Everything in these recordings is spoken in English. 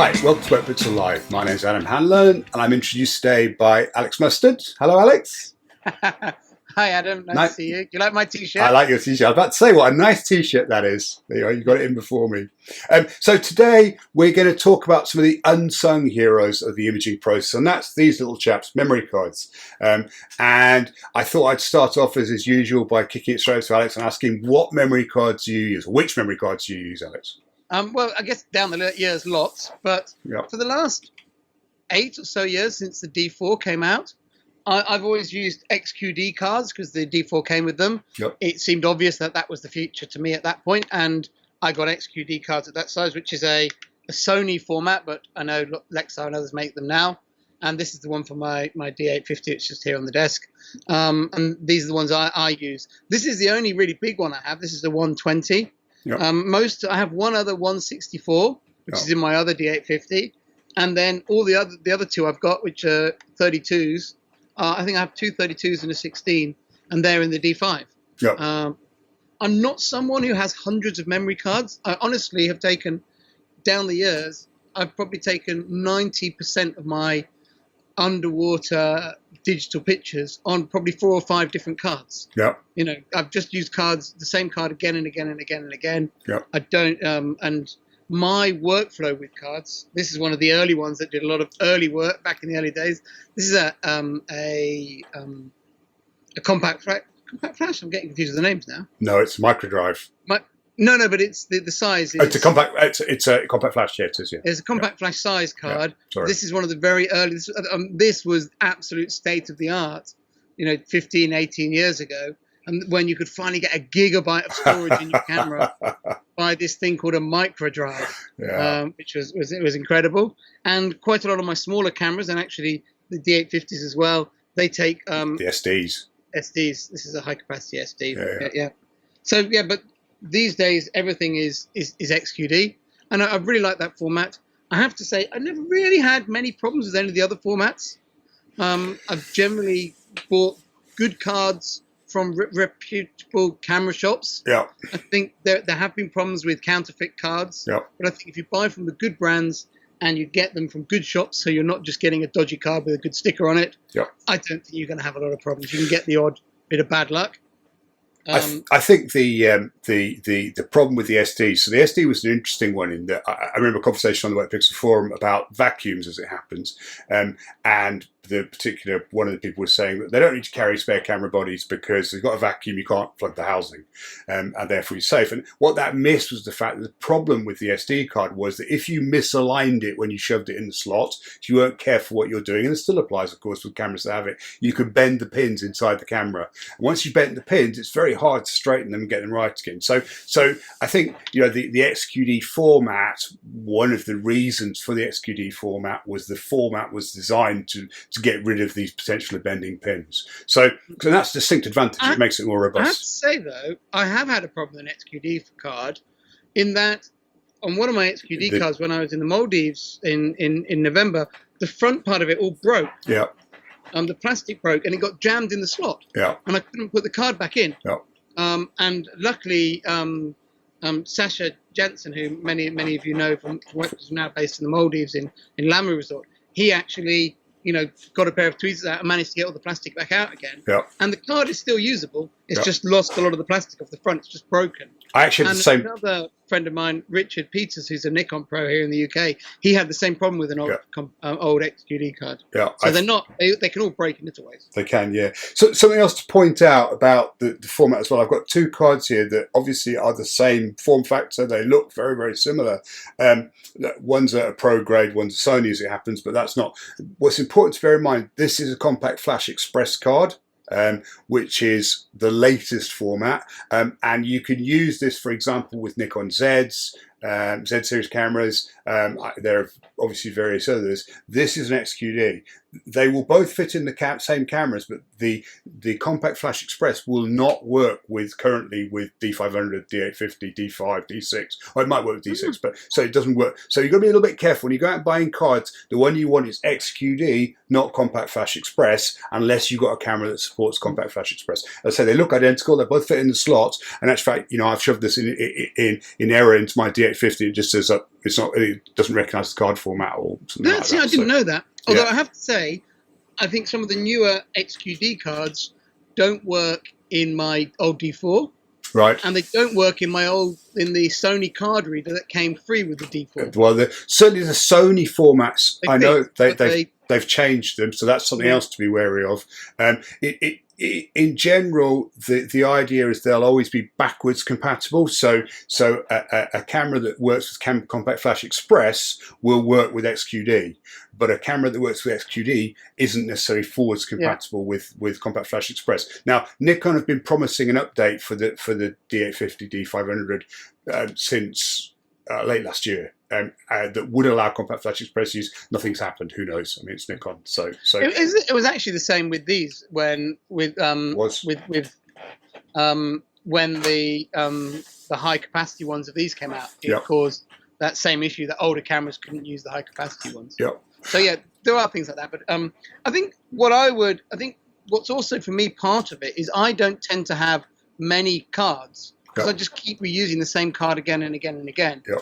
Hi, welcome to Wetpixel Live. My name is Adam Hanlon, and I'm introduced today by Alex Mustard. Hello, Alex. Hi, Adam. Nice to see you. Do you like my t-shirt? I like your t-shirt. I was about to say, what a nice t-shirt that is. There you are. You got it in before me. So today we're going to talk about some of the unsung heroes of the imaging process, and that's these little chaps, memory cards. And I thought I'd start off as usual by kicking it straight to Alex and asking what memory cards you use, or which memory cards you use, Alex. Well, I guess down the years, lots, but Yep. for the last 8 or so years since the D4 came out, I've always used XQD cards because the D4 came with them. Yep. It seemed obvious that that was the future to me at that point, and I got XQD cards at that size, which is a Sony format, but I know Lexar and others make them now. And this is the one for my D850. It's just here on the desk. And these are the ones I use. This is the only really big one I have. This is the 120. Yep. I have one other 164, which is in my other D850, and then all the other two I've got, which are 32s. I think I have two 32s and a 16, and they're in the D5. Yep. I'm not someone who has hundreds of memory cards. I honestly have taken, down the years, I've probably taken 90% of my underwater digital pictures on probably 4 or 5 different cards. Yeah. You know, I've just used cards, the same card again and again and again and again. Yeah. I don't, and my workflow with cards, this is one of the early ones that did a lot of early work back in the early days. This is a compact flash. I'm getting confused with the names now. No, it's microdrive. No, but it's the size. It's a compact. It's a compact flash. Yeah, it is. Yeah. It's a compact flash size card. Yeah, sorry. This is one of the very early. This was absolute state of the art. 15, 18 years ago, and when you could finally get a gigabyte of storage in your camera by this thing called a microdrive, which was incredible. And quite a lot of my smaller cameras, and actually the D850s as well, they take the SDs. SDs. This is a high capacity SD. Yeah. So but these days everything is XQD, and I really like that format. I have to say I never really had many problems with any of the other formats. I've generally bought good cards from reputable camera shops. Yeah. I think there have been problems with counterfeit cards. Yeah. But I think if you buy from the good brands and you get them from good shops, so you're not just getting a dodgy card with a good sticker on it, Yeah. I don't think you're going to have a lot of problems. You can get the odd bit of bad luck. I think the problem with the SD. So the SD was an interesting one in that I remember a conversation on the Wetpixel forum about vacuums, as it happens, and the particular one of the people was saying that they don't need to carry spare camera bodies because they've got a vacuum, you can't plug the housing, and therefore you're safe. And what that missed was the fact that the problem with the SD card was that if you misaligned it when you shoved it in the slot, if you weren't careful what you're doing, and it still applies, of course, with cameras that have it, you could bend the pins inside the camera. And once you bent the pins, it's very hard to straighten them and get them right again. So I think the XQD format. One of the reasons for the XQD format was the format was designed to get rid of these potentially bending pins. So that's a distinct advantage. It makes it more robust. I have to say though, I have had a problem with an XQD card, in that on one of my XQD cards when I was in the Maldives in November, the front part of it all broke. Yeah. The plastic broke and it got jammed in the slot. Yeah. And I couldn't put the card back in. Yeah. And luckily, Sasha Jensen, who many of you know from who's now based in the Maldives in Lamu Resort, he actually got a pair of tweezers out and managed to get all the plastic back out again. Yeah. And the card is still usable. It's just lost a lot of the plastic off the front. It's just broken. I actually had the same. Another friend of mine, Richard Peters, who's a Nikon pro here in the UK, he had the same problem with an old XQD card. Yeah. So they can all break in little ways. They can, yeah. So something else to point out about the format as well. I've got 2 cards here that obviously are the same form factor. They look very, very similar. One's a Pro grade, one's a Sony as it happens, but that's not. What's important to bear in mind, this is a Compact Flash Express card. Which is the latest format, and you can use this, for example, with Nikon Zs, Z series cameras. There are obviously various others. This is an XQD. they will both fit in the same cameras, but the Compact Flash Express will not work currently with D500, D850, D5, D6. Or it might work with D6, but so it doesn't work. So you've got to be a little bit careful when you go out buying cards. The one you want is XQD, not Compact Flash Express, unless you've got a camera that supports Compact Flash Express. As I say, they look identical. They both fit in the slots. And actually, I've shoved this in error into my D850. It just says it doesn't recognise the card format or something like that. I didn't know that. Although I have to say, I think some of the newer XQD cards don't work in my old D4. Right. And they don't work in the Sony card reader that came free with the D4. Well, certainly the Sony formats, I know they've changed them, so that's something else to be wary of. In general, the idea is they'll always be backwards compatible. So a camera that works with Compact Flash Express will work with XQD, but a camera that works with XQD isn't necessarily forwards compatible with Compact Flash Express. Now, Nikon have been promising an update for the D850, D500 since late last year. That would allow Compact Flash Express use. Nothing's happened. Who knows? I mean, it's Nikon. So it was actually the same with these when the high capacity ones of these came out. It caused that same issue that older cameras couldn't use the high capacity ones. Yeah. So yeah, there are things like that. But I think what's also for me part of it is I don't tend to have many cards because I just keep reusing the same card again and again and again. Yeah.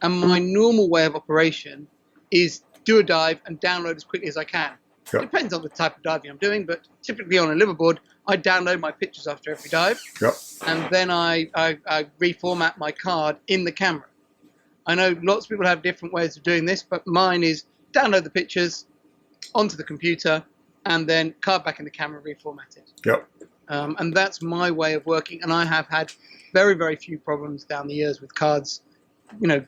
And my normal way of operation is do a dive and download as quickly as I can. Yep. It depends on the type of diving I'm doing, but typically on a liveaboard, I download my pictures after every dive, and then I reformat my card in the camera. I know lots of people have different ways of doing this, but mine is download the pictures onto the computer and then card back in the camera, reformat it. Yep. And that's my way of working, and I have had very, very few problems down the years with cards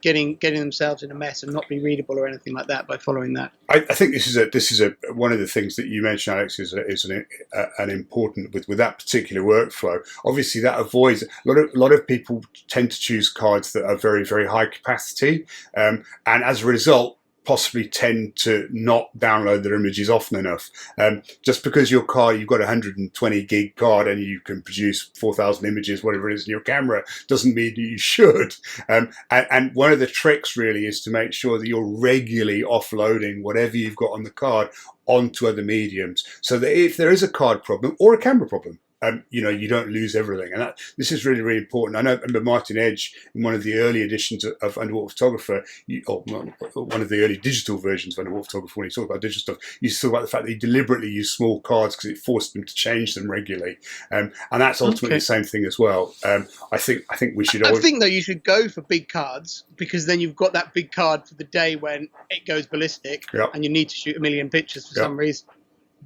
getting themselves in a mess and not be readable or anything like that by following that. I think this is one of the things that you mentioned, Alex, is an important with that particular workflow. Obviously, that avoids a lot of people tend to choose cards that are very, very high capacity, and as a result, possibly tend to not download their images often enough. Just because you've got a 120 gig card and you can produce 4,000 images, whatever it is in your camera, doesn't mean that you should. And one of the tricks really is to make sure that you're regularly offloading whatever you've got on the card onto other mediums, so that if there is a card problem or a camera problem, you don't lose everything. And this is really, really important. I remember Martin Edge in one of the early editions of Underwater Photographer, or one of the early digital versions of Underwater Photographer, when he talked about digital stuff, he talked about the fact that he deliberately used small cards because it forced them to change them regularly. And that's ultimately the same thing as well. I think we should. I think though you should go for big cards, because then you've got that big card for the day when it goes ballistic and you need to shoot a million pictures for some reason.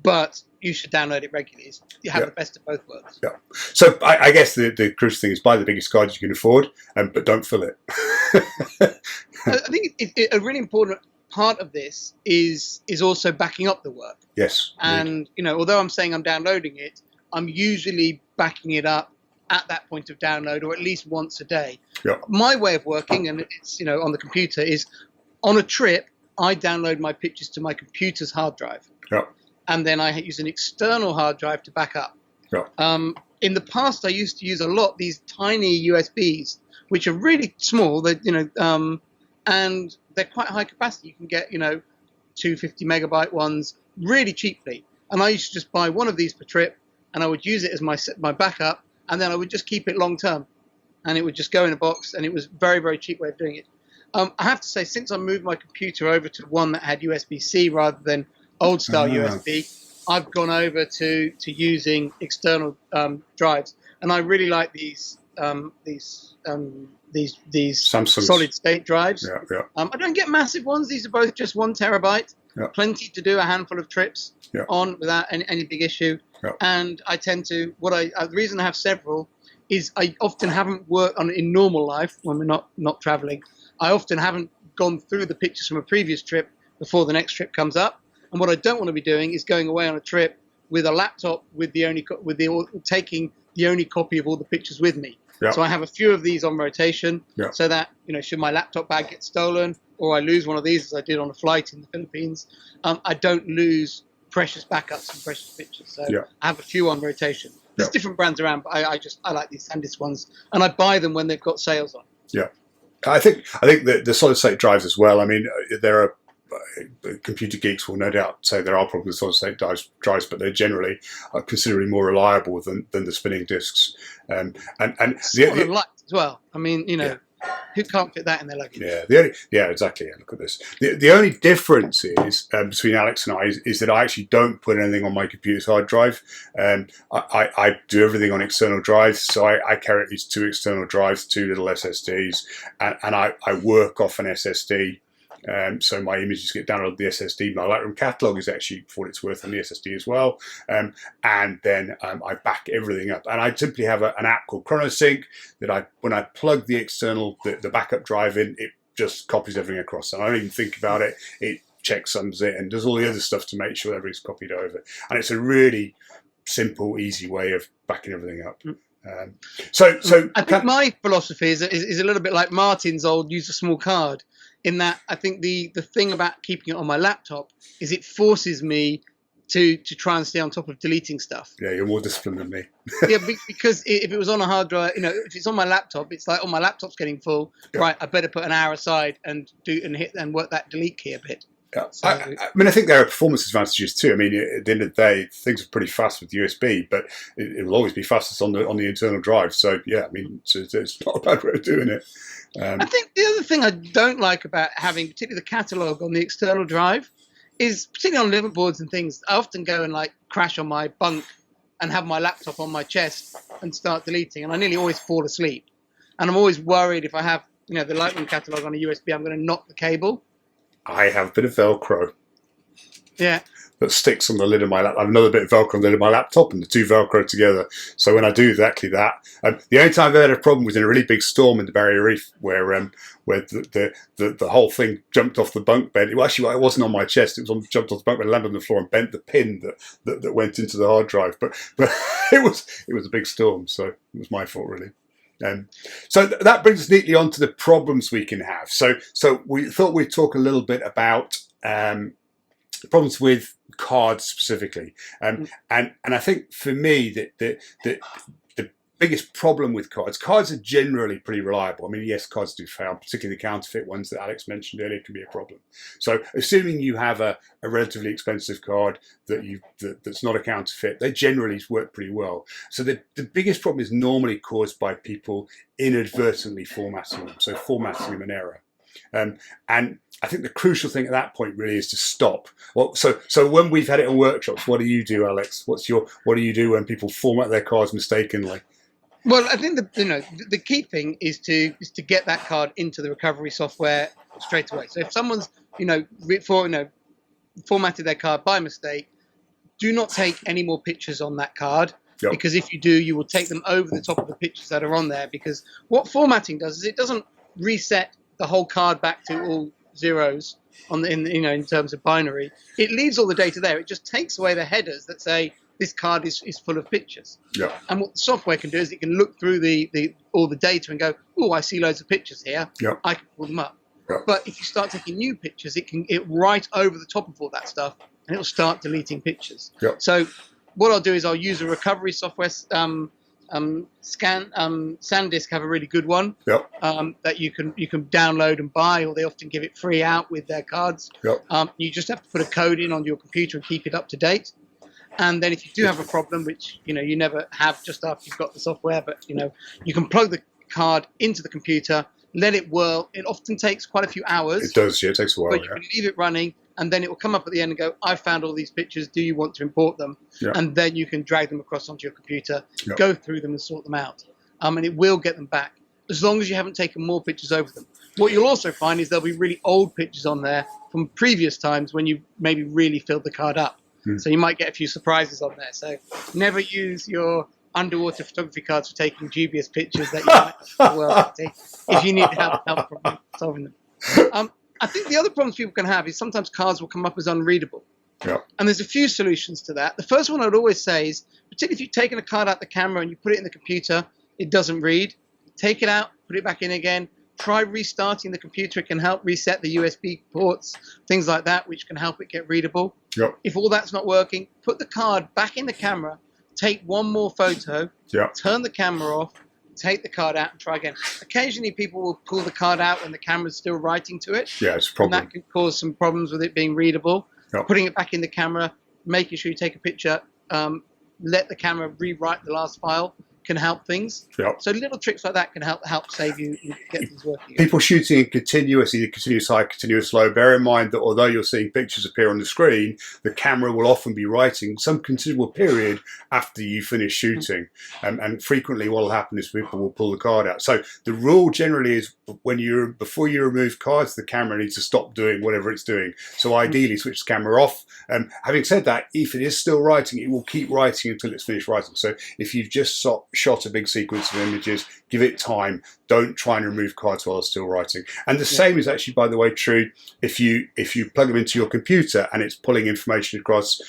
But you should download it regularly. You have the best of both worlds. Yeah. So I guess the crucial thing is buy the biggest card you can afford, but don't fill it. I think a really important part of this is also backing up the work. Yes. And although I'm saying I'm downloading it, I'm usually backing it up at that point of download, or at least once a day. Yeah. My way of working, and it's on the computer, is on a trip I download my pictures to my computer's hard drive. Yeah. And then I use an external hard drive to back up. Yeah. In the past, I used to use a lot these tiny USBs, which are really small. And they're quite high capacity. You can get 250 megabyte ones really cheaply. And I used to just buy one of these per trip, and I would use it as my backup, and then I would just keep it long term, and it would just go in a box. And it was a very, very cheap way of doing it. I have to say, since I moved my computer over to one that had USB-C rather than old style USB, I've gone over to using external drives, and I really like these Samsung solid state drives. Yeah. I don't get massive ones. These are both just 1 terabyte, plenty to do a handful of trips on without any big issue. Yeah. And I tend to the reason I have several is I often haven't worked on in normal life when we're not traveling. I often haven't gone through the pictures from a previous trip before the next trip comes up. And what I don't want to be doing is going away on a trip with a laptop taking the only copy of all the pictures with me. Yeah. So I have a few of these on rotation, so that should my laptop bag get stolen or I lose one of these, as I did on a flight in the Philippines, I don't lose precious backups and precious pictures. So Yeah. I have a few on rotation. There's Yeah. different brands around, but I like these SanDisk ones, and I buy them when they've got sales on. Yeah. I think that the solid state drives as well. I mean, there are computer geeks will no doubt say there are problems with solid state drives, but they're generally considerably more reliable than the spinning disks. And Sort of light as well. I mean, who can't fit that in their luggage? Yeah, exactly. Yeah, look at this. The only difference is between Alex and I is that I actually don't put anything on my computer's hard drive. I do everything on external drives, so I carry at least 2 external drives, 2 little SSDs, and I work off an SSD. So my images get downloaded to the SSD. My Lightroom catalog is actually, for what it's worth, on the SSD as well. And then I back everything up. And I simply have an app called ChronoSync that when I plug the external, the backup drive in, it just copies everything across. And I don't even think about it. It checksums it and does all the other stuff to make sure everything's copied over. And it's a really simple, easy way of backing everything up. So I think my philosophy is a little bit like Martin's old use a small card, in that I think the thing about keeping it on my laptop is it forces me to try and stay on top of deleting stuff. Yeah, you're more disciplined than me. Yeah, because if it was on a hard drive, if it's on my laptop, it's like, oh, my laptop's getting full. Yeah. Right, I better put an hour aside and work that delete key a bit. Yeah. So, I mean, I think there are performance advantages too. I mean, at the end of the day, things are pretty fast with USB, but it will always be fastest on the internal drive. So yeah, I mean, it's not a bad way of doing it. I think the other thing I don't like about having particularly the catalog on the external drive is, particularly on liveaboards and things, I often go and crash on my bunk and have my laptop on my chest and start deleting, and I nearly always fall asleep. And I'm always worried if I have the Lightroom catalog on a USB, I'm going to knock the cable. I have a bit of Velcro. Yeah. That sticks on the lid of my laptop. I have another bit of Velcro on the lid of my laptop, and the 2 Velcro together. So when I do exactly that, the only time I've ever had a problem was in a really big storm in the Barrier Reef, where the whole thing jumped off the bunk bed. Well, actually, it wasn't on my chest. It was jumped off the bunk bed, landed on the floor, and bent the pin that went into the hard drive. But it was a big storm, so it was my fault, really. So that brings us neatly on to the problems we can have. So we thought we'd talk a little bit about problems with cards specifically, and I think for me that the biggest problem with cards are generally pretty reliable. I mean, yes, cards do fail, particularly the counterfeit ones that Alex mentioned earlier can be a problem. So assuming you have a relatively expensive card that's not a counterfeit, they generally work pretty well. So the biggest problem is normally caused by people inadvertently formatting them, so formatting them in error. And I think the crucial thing at that point really is to stop. Well, so when we've had it in workshops, what do you do, Alex? What do you do when people format their cards mistakenly? Well, I think the key thing is to get that card into the recovery software straight away. So if someone's formatted their card by mistake, do not take any more pictures on that card. Yep. Because if you do, you will take them over the top of the pictures that are on there. Because what formatting does is it doesn't reset the whole card back to all zeros in terms of binary. It leaves all the data there. It just takes away the headers that say this card is full of pictures. Yeah. And what the software can do is it can look through all the data and go, oh, I see loads of pictures here. Yeah. I can pull them up. Yeah. But if you start taking new pictures, it right over the top of all that stuff, and it'll start deleting pictures. Yeah. So what I'll do is I'll use a recovery software. SanDisk have a really good one. Yep. That you can download and buy, or they often give it free out with their cards. Yep. You just have to put a code in on your computer and keep it up to date. And then if you do have a problem, which you never have just after you've got the software, but you can plug the card into the computer, let it whirl. It often takes quite a few hours. It does, yeah, it takes a while. But you can leave it running, and then it will come up at the end and go, I've found all these pictures, do you want to import them? Yeah. And then you can drag them across onto your computer, go through them and sort them out. And it will get them back, as long as you haven't taken more pictures over them. What you'll also find is there'll be really old pictures on there from previous times when you maybe really filled the card up. So you might get a few surprises on there. So never use your underwater photography cards for taking dubious pictures that you might take if you need help from solving them. I think the other problems people can have is sometimes cards will come up as unreadable. Yeah. And there's a few solutions to that. The first one I'd always say is, particularly if you've taken a card out the camera and you put it in the computer, it doesn't read. Take it out, put it back in again, try restarting the computer. It can help reset the USB ports, things like that, which can help it get readable. Yep. If all that's not working, put the card back in the camera, take one more photo, Yep. turn the camera off, take the card out and try again. Occasionally people will pull the card out when the camera's still writing to it. Yeah, it's a problem. And that can cause some problems with it being readable. Yep. Putting it back in the camera, making sure you take a picture, let the camera rewrite the last file can help things. Yep. So little tricks like that can help save you and get things working. People shooting in continuous, either continuous high, continuous low, bear in mind that although you're seeing pictures appear on the screen, the camera will often be writing some considerable period after you finish shooting. And frequently what will happen is people will pull the card out. So the rule generally is before you remove cards, the camera needs to stop doing whatever it's doing. So ideally switch the camera off. Having said that, if it is still writing, it will keep writing until it's finished writing. So if you've just shot a big sequence of images, give it time. Don't try and remove cards while it's still writing. And the same is actually, by the way, true if you plug them into your computer and it's pulling information across.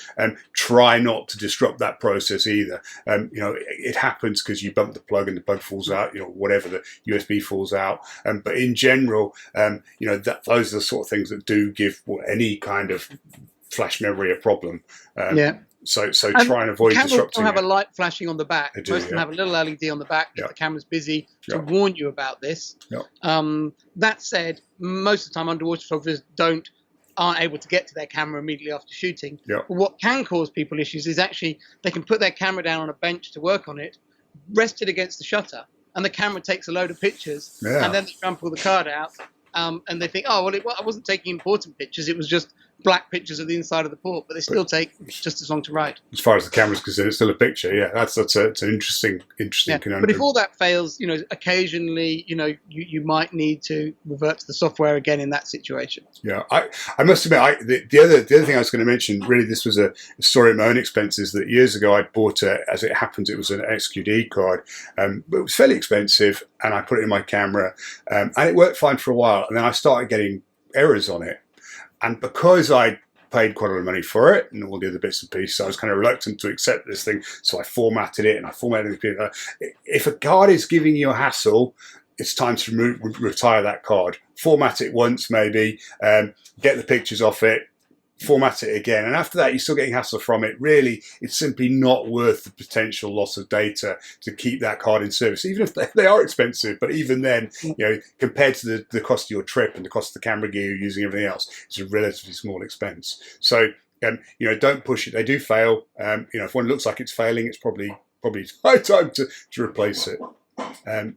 Try not to disrupt that process either. It happens because you bump the plug and the plug falls out. Whatever, the USB falls out. But in general, those are the sort of things that do give any kind of flash memory a problem. So try and avoid disrupting. Cameras have a light flashing on the back. They do, Most of them have a little LED on the back if the camera's busy to Yep. warn you about this. Yep. That said, most of the time underwater photographers aren't able to get to their camera immediately after shooting. Yep. But what can cause people issues is actually they can put their camera down on a bench to work on it, rest it against the shutter, and the camera takes a load of pictures, and then they try and pull the card out, and they think, oh, well, I wasn't taking important pictures, it was just black pictures of the inside of the port, but they still take just as long to write. As far as the camera's concerned, it's still a picture. Yeah, it's an interesting conundrum. But if all that fails, occasionally, you might need to revert to the software again in that situation. Yeah, I must admit, the other thing I was going to mention, really, this was a story of my own expenses. That years ago I bought as it happens, it was an XQD card, but it was fairly expensive, and I put it in my camera, and it worked fine for a while, and then I started getting errors on it. And because I paid quite a lot of money for it and all the other bits and pieces, I was kind of reluctant to accept this thing. So I formatted it and I formatted it. If a card is giving you a hassle, it's time to retire that card. Format it once, maybe, get the pictures off it, format it again. And after that, you're still getting hassle from it. Really, it's simply not worth the potential loss of data to keep that card in service, even if they are expensive. But even then, compared to the cost of your trip and the cost of the camera gear you're using, everything else, it's a relatively small expense. So, don't push it. They do fail. If one looks like it's failing, it's probably high time to replace it. I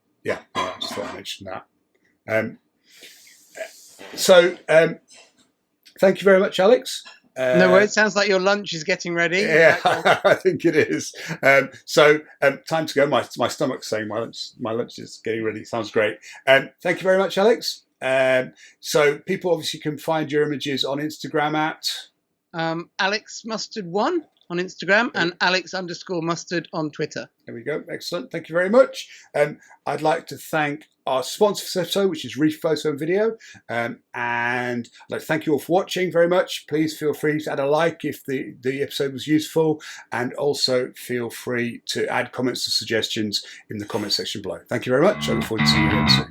just thought I'd mention that. Thank you very much, Alex. No worries. Sounds like your lunch is getting ready. Yeah, I think it is. Time to go. My stomach's saying my lunch is getting ready. Sounds great. Thank you very much, Alex. So people obviously can find your images on Instagram at AlexMustard1 on Instagram and Alex_mustard on Twitter. There we go. Excellent. Thank you very much. I'd like to thank our sponsor for this episode, which is Reef Photo and Video. And I'd like to thank you all for watching very much. Please feel free to add a like if the episode was useful. And also feel free to add comments or suggestions in the comment section below. Thank you very much. I look forward to seeing you again soon.